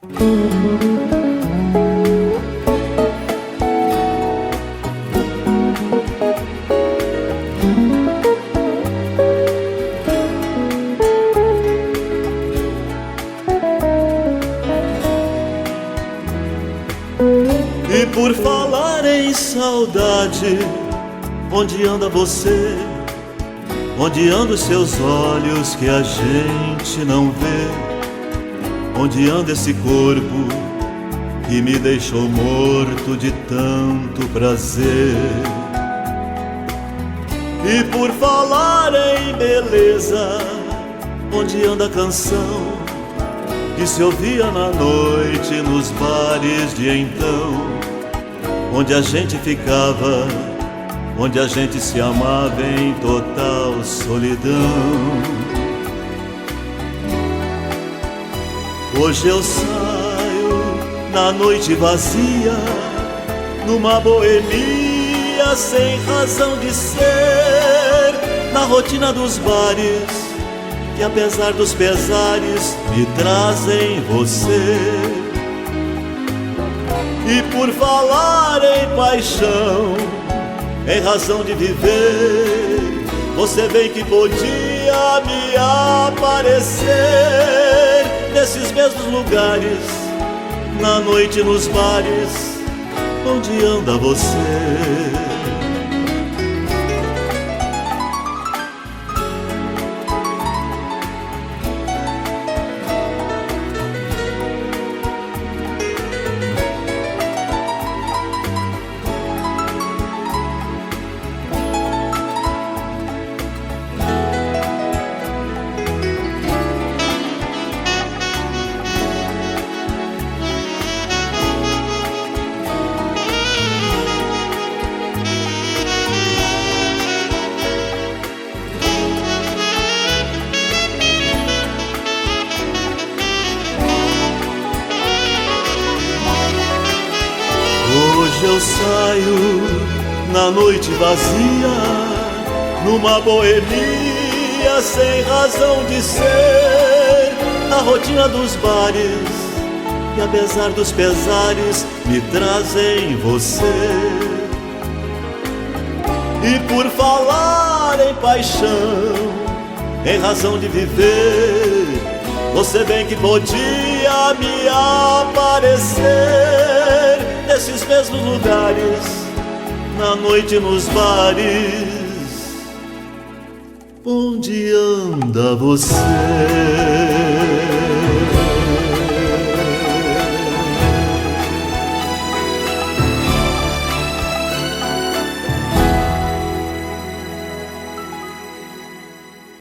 E por falar em saudade, onde anda você? Onde andam os seus olhos que a gente não vê? Onde anda esse corpo que me deixou morto de tanto prazer? E por falar em beleza, onde anda a canção que se ouvia na noite nos bares de então, onde a gente ficava, onde a gente se amava em total solidão? Hoje eu saio na noite vazia, numa boemia sem razão de ser, na rotina dos bares que apesar dos pesares me trazem você. E por falar em paixão, em razão de viver, você bem que podia me aparecer nesses mesmos lugares, na noite nos bares, onde anda você? Hoje eu saio na noite vazia, numa boemia sem razão de ser, na rotina dos bares que apesar dos pesares me trazem você. E por falar em paixão, em razão de viver, você bem que podia me aparecer nesses mesmos lugares, na noite nos bares, onde anda você?